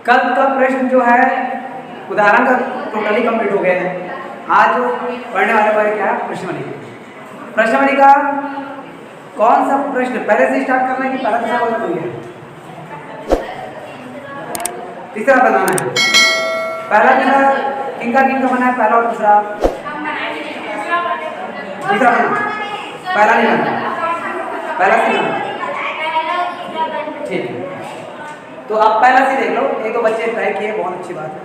कल का प्रश्न जो है उदाहरण का टोटली कंप्लीट हो गया है। आज जो पढ़ने वाले पर क्या है प्रश्नावली का कौन सा प्रश्न पहले से स्टार्ट करना है कि पहला दूसरा वाला बन गया? तीसरा बनाना है। पहला दूसरा किनका बना है? पहला और दूसरा तीसरा बना, पहला नहीं बना, पहला से बना। ठीक है, तो आप पहला से देख लो। एक दो बच्चे ट्राई किए, बहुत अच्छी बात है।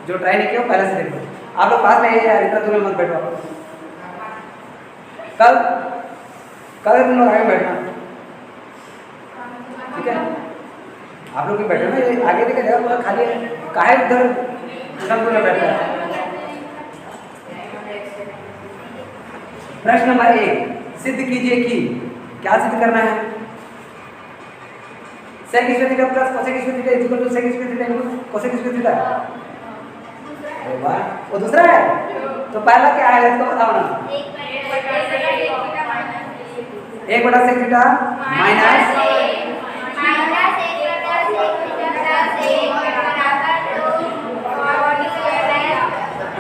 जो ट्राई नहीं किया पहला से देख लो। आप लोग पास में इतना दूर मत बैठो। कल तुम लोग आगे बैठना, ठीक है? आप लोग भी बैठो ना, ये आगे देखे जगह पूरा खाली है, काहे इधर एकदम पूरा बैठा है। प्रश्न नंबर 1, सिद्ध कीजिए कि क्या सिद्ध करना है? Sec square theta plus cosec square theta equal to sec square theta into cosec square theta. अरे वाह, वो दूसरा है। तो पहला क्या है इसको बताओ ना। 1/sec theta minus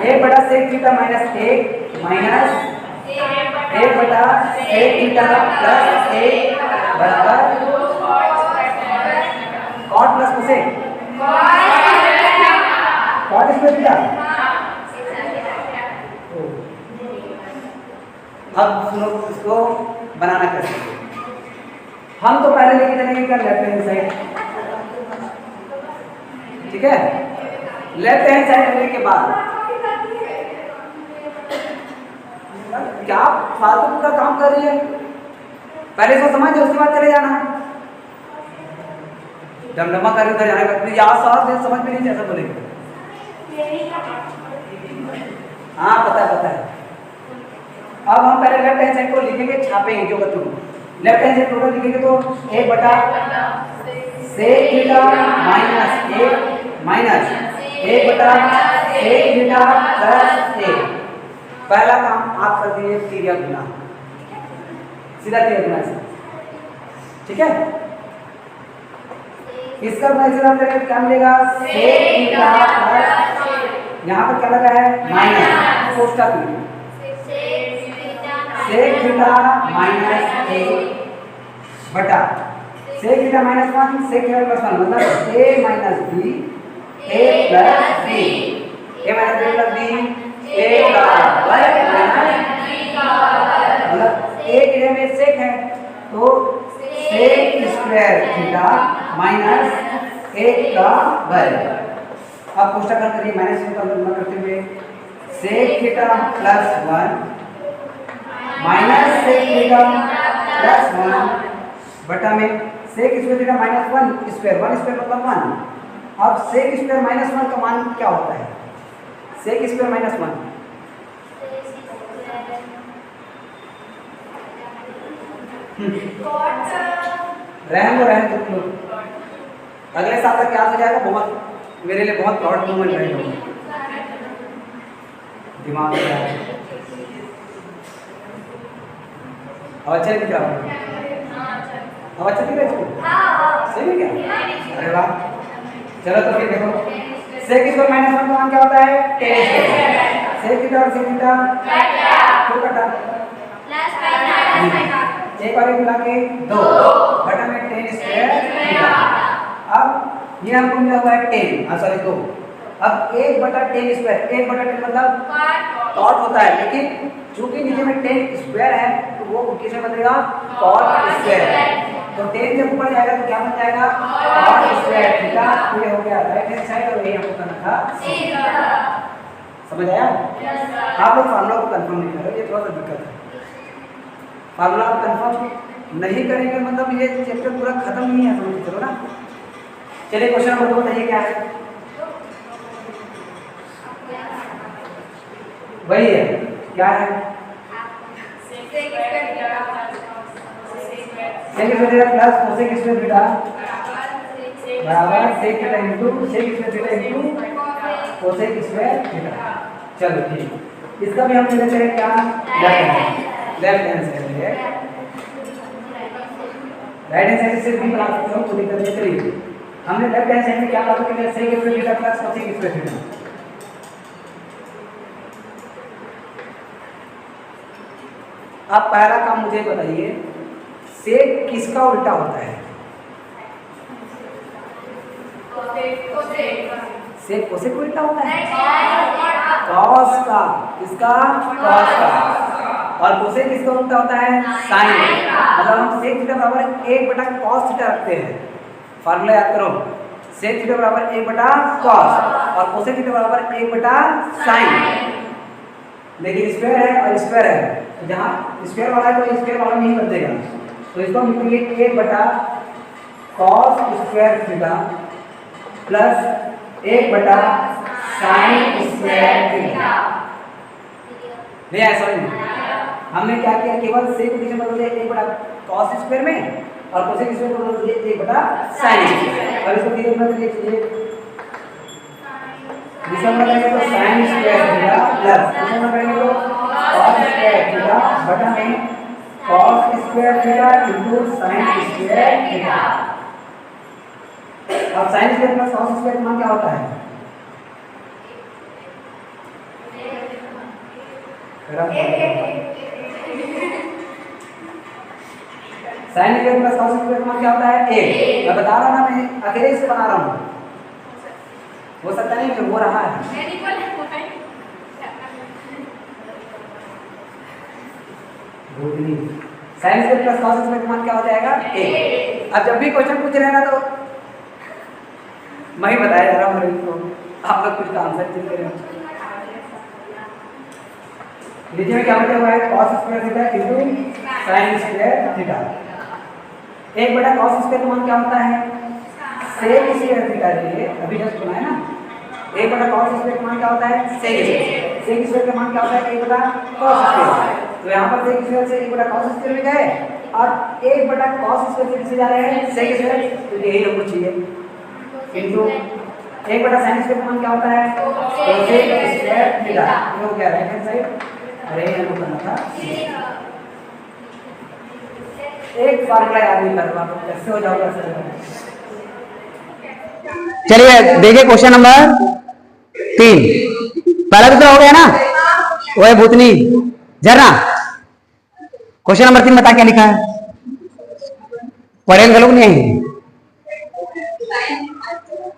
1/sec theta minus 1 minus 1/sec theta plus 1 बराबर cot plus cosec cot square theta. अब सुनो इसको बनाना कैसे। हम तो पहले लेके चलेंगे क्या लेफ्ट हैंड साइड, ठीक है? लेफ्ट हैंड साइड लेने के बाद क्या फालतू का काम कर रही है? पहले इसको समझ दो, उसके बाद चले जाना। डमडमा कर उधर जाने का यहाँ साथ समझ में नहीं जैसा बोलेंगे। हाँ पता है। अब हम पहले लेफ्ट हैंड साइड को लिखेंगे, छापेंगे जो बच्चों को। लेफ्ट हैंड साइड टोटल लिखेंगे तो 1/sec theta minus 1 minus 1/sec theta plus 1। पहला काम आप कर दीजिए तिर्यक गुना, सीधा तिर्यक गुना से, ठीक है? इसका मैक्सिमम करेंगे क्या मिलेगा? sec थीटा प्लस यहाँ पर क्या लगा है? माइनस कोष्ठक में sec थीटा माइनस 1 बटा sec theta minus 1 sec theta plus 1 मतलब a minus b a plus b a minus b plus b a बराबर मतलब a के में sec है तो sec स्क्वायर थीटा माइनस 1 का वर्ग। अब कोष्ठक करिए माइनस का गुणा करते हुए sec theta plus 1 minus sec theta plus 1 बटा में sec square theta minus 1 square मतलब 1। अब sec स्क्वायर माइनस 1 का मान क्या होता है? sec स्क्वायर माइनस 1 रहने दो तुम लोग। अगले साल तक क्या हो जाएगा? बहुत मेरे लिए बहुत प्राउड मोमेंट रहेगा। दिमाग में अब अच्छा है क्या? अब अच्छा दिख रहा है इसको? सही है क्या? अरे वाह, चलो तो फिर देखो sec स्क्वायर माइनस 1 का मान क्या होता है? tan square. sec थीटा और sec थीटा क्यों कटा? एक और एक मिला के 2 बटा में tan स्क्वायर थीटा। अब ये हमको मिला हुआ है 10 सॉरी 2। अब 1/tan स्क्वायर 1/10 मतलब कॉट होता है, लेकिन चूंकि नीचे में 10 स्क्वायर है तो वो किसमें बदलेगा? Cot square. तो 10 जब ऊपर जाएगा तो क्या बन जाएगा? Cot square theta. तो ये हो गया राइट हैंड साइड और ये हमको करना था सीधा। समझ आया? आप लोग फार्मूला को कंफर्म नहीं कर रहे, ये थोड़ा सा दिक्कत है। फार्मूला आप कंफर्म नहीं करेंगे मतलब ये चैप्टर पूरा खत्म नहीं है, समझ चलो ना। चलिए क्वेश्चन नंबर 2 बताइए क्या है? वही है, क्या है? sec square theta plus cosec square theta बराबर sec theta into sec square theta into cosec square theta. चलो ठीक, इसका भी हम ले लेते हैं क्या? लेफ्ट हैंड साइड है। राइट हैंड साइड से भी बना सकते हो, कोई दिक्कत नहीं। चलिए हमने लेफ्ट हैंड साइड में क्या बात की, sec square theta plus cosec square theta. अब पहला काम मुझे बताइए, सेक किसका उल्टा होता है? सेक कोसेक को उल्टा होता है, कॉस का। किसका? कॉस का। और कोसेक किसका उल्टा होता है? साइन। मतलब हम सेक थीटा बराबर 1 बटा कॉस थीटा रखते हैं। फार्मूला याद करो, सेक थीटा बराबर 1 बटा कॉस और कोसेक थीटा बराबर 1 बटा साइन। लेकिन स्क्वायर है और स्क्वायर है, तो जहाँ स्क्वायर वाला है तो स्क्वायर वाला नहीं बदलेगा, तो इसको हम लिखेंगे 1 बटा कॉस स्क्वायर थीटा प्लस 1 बटा साइन स्क्वायर थीटा। नहीं आया समझ में? हमने क्या किया, केवल सेक को किसमें बदल दिया, 1 बटा कॉस स्क्वायर में, और कोसेक स्क्वायर को बदल दिया 1 बटा साइन स्क्वायर। अब इसको धीरे धीरे बदल दीजिए, दूसरा करेंगे तो साइन स्क्वायर थीटा प्लस दूसरा करेंगे तो कॉस स्क्वायर थीटा बटा में cos square theta into sine square theta. अब sine square plus cos square का मान क्या होता है? Sine square plus cos square का मान क्या होता है? 1। मैं बता रहा ना, मैं अकेले से बना रहा हूँ, हो सकता नहीं कि हो रहा है। Sine square plus cos square का मान क्या हो जाएगा? 1। अब जब भी क्वेश्चन पूछ रहे हैं ना तो मैं ही बताया जा रहा हूँ को, आप लोग कुछ का आंसर चेक करें। नीचे में क्या बचा हुआ है? Cos square theta into sine square theta. 1 बटा कॉस स्क्वायर का मान क्या होता है? Sec square theta. लिए अभी जस्ट बनाया ना, 1 बटा कॉस स्क्वायर का मान क्या होता है? Sec square. सेक स्क्वायर का मान क्या होता है? 1 बटा कॉस स्क्वायर। तो यहाँ पर सेक स्क्वायर से 1 बटा कॉस स्क्वायर में गए और 1 बटा कॉस स्क्वायर से जा रहे हैं सेक स्क्वायर, तो यही हमको चाहिए। इनटू 1 बटा साइन स्क्वायर का मान क्या होता है? Cosec square theta. ये हो गया राइट हैंड साइड, अरे हमको करना था एक फार्मूला याद नहीं कर रहा, कैसे हो जाओगे सर? चलिए देखिए क्वेश्चन नंबर 3, पहला दूसरा हो गया ना, वो है भूतनी झरना। क्वेश्चन नंबर 3 बता क्या लिखा है? पढ़े लोग नहीं है।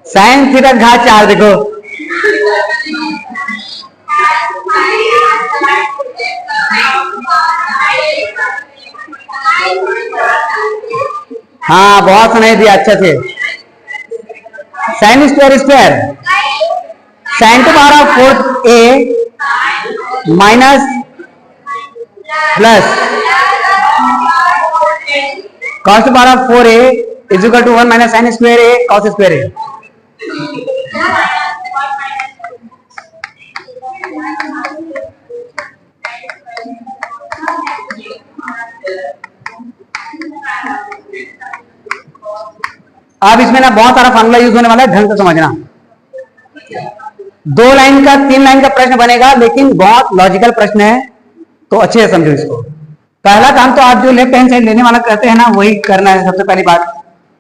साइन थीटा घात 4, देखो हाँ बहुत सुनाई दिया अच्छे से। Sine square square sine to power of 4a minus plus cos to power of 4a is equal to 1 minus sine square a cos square a। अब इसमें ना बहुत सारा फॉर्मूला यूज होने वाला है, ढंग से समझना। 2 लाइन का 3 लाइन का प्रश्न बनेगा, लेकिन बहुत लॉजिकल प्रश्न है, तो अच्छे से समझो इसको। पहला काम तो आप जो लेफ्ट हैंड साइड लेने वाला कहते हैं ना, वही करना है। सबसे पहली बात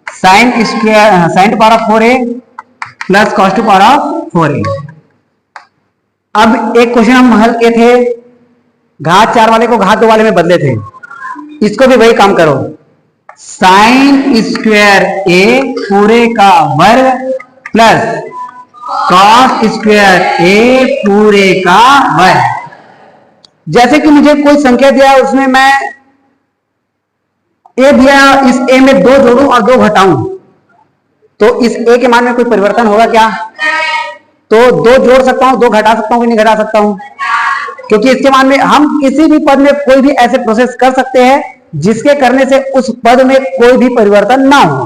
sine square sine to power of 4a plus cos to power of 4a। अब एक क्वेश्चन हम हल किए थे, घात 4 वाले को घात 2 वाले में बदले थे, इसको भी वही काम करो। साइन स्क्वायर a पूरे का वर्ग प्लस कॉस स्क्वायर a पूरे का वर्ग। जैसे कि मुझे कोई संख्या दिया, उसमें मैं a दिया, इस a में 2 जोड़ूं और 2 घटाऊं, तो इस a के मान में कोई परिवर्तन होगा क्या? तो 2 जोड़ सकता हूं, 2 घटा सकता हूं कि नहीं घटा सकता हूं? क्योंकि इसके मान में हम किसी भी पद में कोई भी ऐसे प्रोसेस कर सकते हैं जिसके करने से उस पद में कोई भी परिवर्तन ना हो।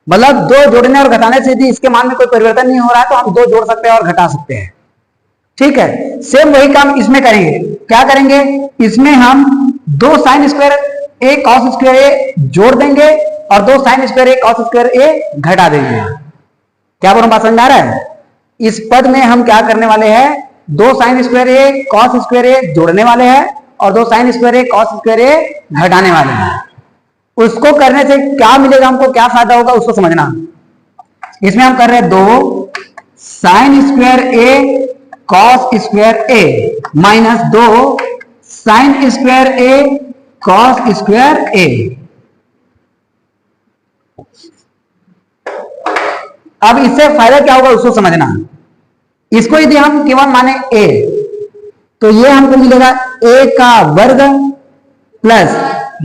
मतलब 2 जोड़ने और घटाने से यदि इसके मान में कोई परिवर्तन नहीं हो रहा है तो हम 2 जोड़ सकते हैं और घटा सकते हैं। ठीक है, सेम वही काम इसमें करेंगे। क्या करेंगे? इसमें हम 2 sine square a cos square a जोड़ देंगे और 2 sine square a cos square a घटा देंगे। क्या बोल बात समझ आ रहा है? इस पद में हम क्या करने वाले हैं? 2 sine square a cos square a जोड़ने वाले हैं और 2 sine square a cos square a घटाने वाले हैं। उसको करने से क्या मिलेगा, हमको क्या फायदा होगा उसको समझना। इसमें हम कर रहे हैं 2 साइन स्क्वायर ए कॉस स्क्वायर ए माइनस 2 साइन स्क्वायर ए कॉस स्क्वायर ए। अब इससे फायदा क्या होगा उसको समझना। इसको यदि हम केवल माने a तो ये हमको मिलेगा a का वर्ग प्लस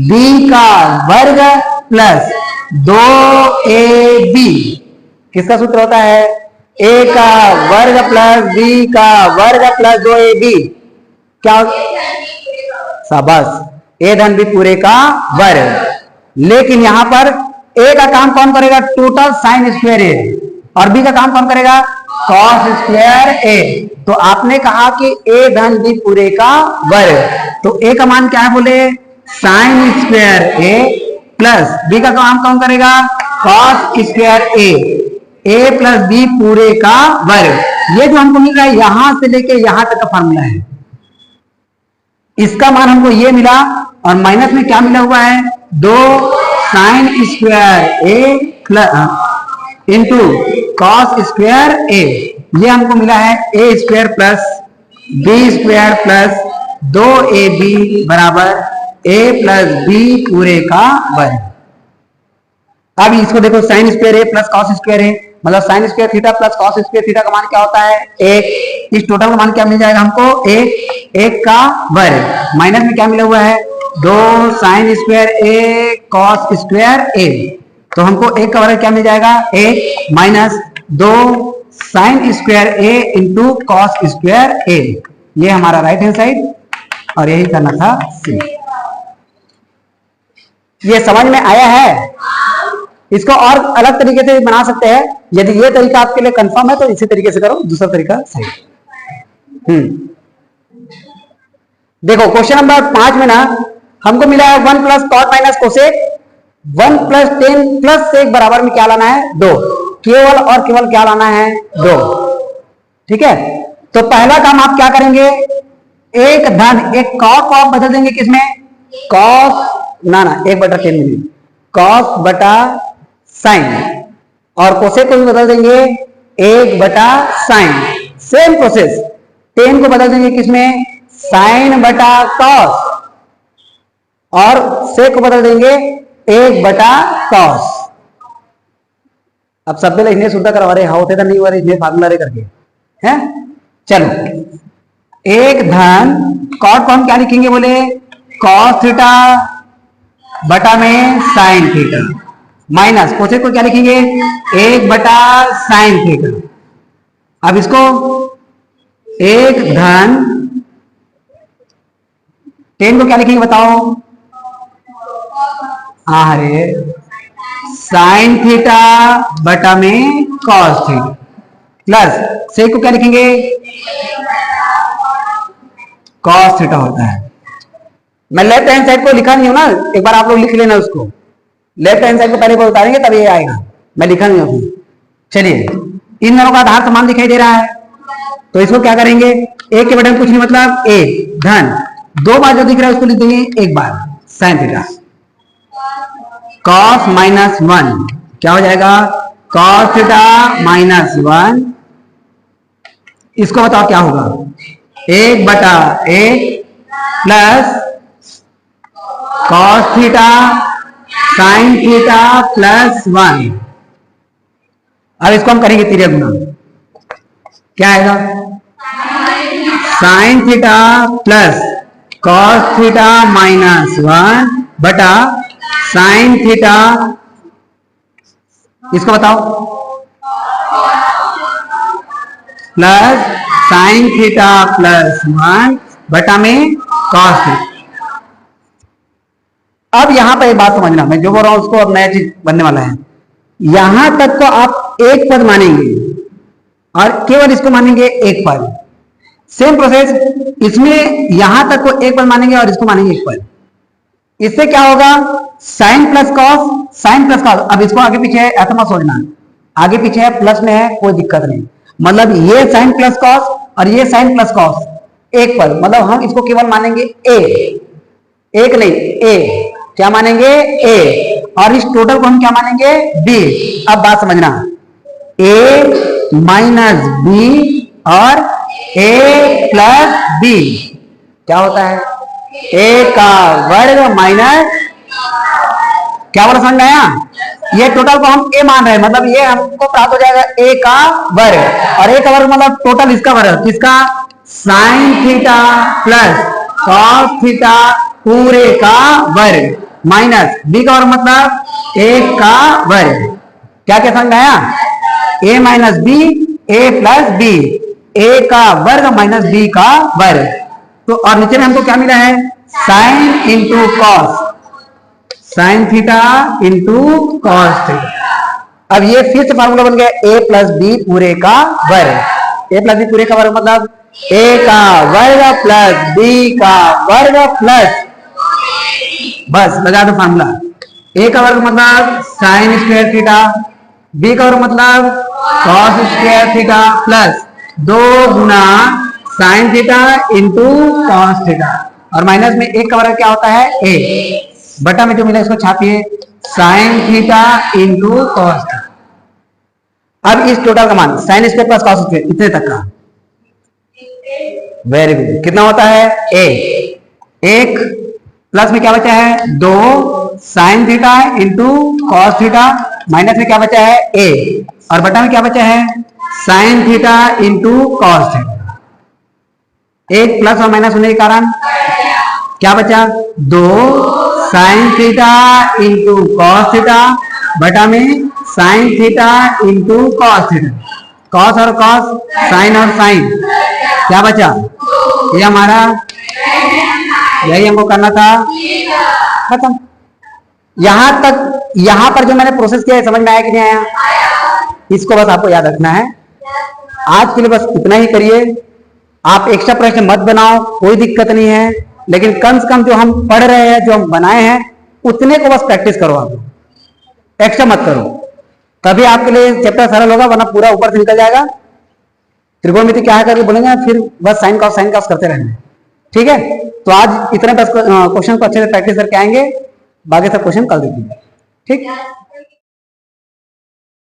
b का वर्ग प्लस 2ab। किसका सूत्र होता है? a का वर्ग प्लस b का वर्ग प्लस 2ab। क्या? शाबाश, a धन b पूरे का वर्ग। लेकिन यहां पर a का काम कौन करेगा? टोटल साइन स्क्वायर ए, और b का काम कौन करेगा? कॉस स्क्वायर ए। तो आपने कहा कि a धन b पूरे का वर्ग, तो a का मान क्या है बोले? Sign square A plus b का काम कौन करेगा? Cos square A plus b पूरे का वर्ग। ये जो हमको मिल रहा है यहां से लेके यहां तक का फॉर्मूला है, इसका मान हमको ये मिला, और माइनस में क्या मिला हुआ है? 2 sine square A plus into cos square A. ये हमको मिला है A square plus B square plus 2ab बराबर a प्लस b पूरे का वर्ग। अब इसको देखो, sign square A plus cos square ए मतलब sign square theta plus cos square theta का मान क्या होता है? 1। इस टोटल का मान क्या मिल जाएगा हमको? 1 का वर्ग। माइनस में क्या मिला हुआ है? 2 साइन स्क्वायर ए कॉस स्क्वायर ए। तो हमको 1 का वर्ग क्या मिल जाएगा? 1 minus 2 sine square A into cos square A. ये हमारा राइट हैंड साइड, और यही करना था सी। ये समझ में आया है? इसको और अलग तरीके से बना सकते हैं। यदि ये तरीका आपके लिए कंफर्म है तो इसी तरीके से करो, दूसरा तरीका सही। देखो क्वेश्चन नंबर 5 में ना हमको मिला है 1 plus cot minus cosec 1 plus 10 plus sec बराबर में क्या लाना है? 2। केवल और केवल क्या लाना है? 2। ठीक है, तो पहला काम आप क्या करेंगे? एक धन एक कॉस को आप बदल देंगे किसमें? कॉस ना 1/10 में कॉस बटा साइन, और कोसेक को भी बदल देंगे 1/साइन। सेम प्रोसेस 10 को बदल देंगे किसमें? साइन बटा कॉस, और सेक को बदल देंगे 1/कॉस। अब सब इन्हें सुधा करवा रहे होते तो नहीं हो रहे, इन्हें फार्मूला रे करके हैं। चलो, एक धन कॉट को हम क्या लिखेंगे बोले? कॉस थीटा बटा में साइन थीटा, माइनस कोसेक को क्या लिखेंगे? 1/साइन थीटा। अब इसको एक धन 10 को क्या लिखेंगे बताओ? अरे साइन थीटा बटा में कॉस थीटा, प्लस सेक को क्या लिखेंगे? कॉस थीटा होता है। मैं लेफ्ट हैंड साइड को लिखा नहीं हूं ना, एक बार आप लोग लिख लेना उसको। लेफ्ट हैंड साइड को पहले उतारेंगे तब ये आएगा, मैं लिखा नहीं हूं। चलिए, इन दोनों का आधार समान दिखाई दे रहा है, तो इसको क्या करेंगे? एक के बटे में कुछ नहीं, मतलब एक धन 2 बार जो दिख रहा है उसको लिख देंगे 1 बार साइन थीटा। कॉस माइनस 1 क्या हो जाएगा? Cos theta minus 1। इसको बताओ क्या होगा? 1/1 plus cos theta sine theta plus 1। अब इसको हम करेंगे तिर्यक गुणा, क्या आएगा? Sine theta plus cos theta minus 1 बटा साइन थीटा, इसको बताओ, प्लस साइन थीटा प्लस 1 बटा में कॉस थीटा। अब यहां पर एक बात समझना, मैं जो बोल रहा हूं उसको अब नया चीज बनने वाला है। यहां तक तो आप एक पद मानेंगे और केवल इसको मानेंगे एक पद। सेम प्रोसेस इसमें यहां तक को एक पद मानेंगे और इसको मानेंगे एक पद। इससे क्या होगा? Sine plus cos, sine plus cos. अब इसको आगे पीछे है ऐसा मत सोचना, आगे पीछे है प्लस में है कोई दिक्कत नहीं। मतलब ये साइन प्लस कॉस और ये साइन प्लस कॉस एक पद, मतलब हम इसको केवल मानेंगे ए, एक नहीं ए। क्या मानेंगे? ए। और इस टोटल को हम क्या मानेंगे? बी। अब बात समझना, ए माइनस बी और ए प्लस बी क्या होता है? ए का वर्ग माइनस क्या बोला समझ में आया? ये टोटल को हम ए मान रहे हैं, मतलब ये हमको प्राप्त हो जाएगा ए का वर्ग, और ए का वर्ग मतलब टोटल इसका वर्ग, किसका? Sine theta plus cos theta पूरे का वर्ग माइनस बी का वर्ग मतलब ए का वर्ग। क्या क्या समझ में आया? ए माइनस बी, ए प्लस बी, ए का वर्ग माइनस बी का वर्ग। तो और नीचे में हमको क्या मिला है? Sine into cos, sign theta into cos theta. अब ये फिर से फार्मूला बन गया ए प्लस बी पूरे का वर्ग। ए प्लस बी पूरे का वर्ग मतलब ए का वर्ग प्लस बी का वर्ग प्लस, बस लगा दो फार्मूला। ए का वर्ग मतलब साइन स्क्वायर थीटा, बी का वर्ग मतलब कॉस स्क्वायर थीटा प्लस 2 गुना sine theta into cos theta, और माइनस में एक का वर्ग क्या होता है? ए, बटा में जो मिला इसको छापिए साइन थीटा इंटू कॉस। अब इस टोटल का मान sign square plus cos square इतने तक का, वेरी गुड, कितना होता है? ए। एक प्लस में क्या बचा है? 2 sign theta into cos theta, minus में क्या बचा है? ए, और बटा में क्या बचा है? Sign theta into cos theta. एक प्लस और माइनस होने के कारण क्या बचा? 2 sign theta into cos theta बटा में sign theta into cos theta, cos और कॉस, साइन और साइन, क्या बचा? ये हमारा, यही हमको करना था, खत्म। यहां तक, यहां पर जो मैंने प्रोसेस किया है समझ में आया कि नहीं आया? इसको बस आपको याद रखना है। आज के लिए बस इतना ही करिए। आप एक्स्ट्रा प्रश्न मत बनाओ, कोई दिक्कत नहीं है, लेकिन कम से कम जो हम पढ़ रहे हैं, जो हम बनाए हैं, उतने को बस प्रैक्टिस करो। आप एक्स्ट्रा मत करो, तभी आपके लिए चैप्टर सरल होगा, वरना पूरा ऊपर से निकल जाएगा। त्रिकोणमिति क्या है करके बोलेंगे, फिर बस साइन कॉस करते रहेंगे। ठीक है, तो आज इतने 10 क्वेश्चन को अच्छे से प्रैक्टिस करके आएंगे, बाकी सब क्वेश्चन कल देखेंगे। ठीक।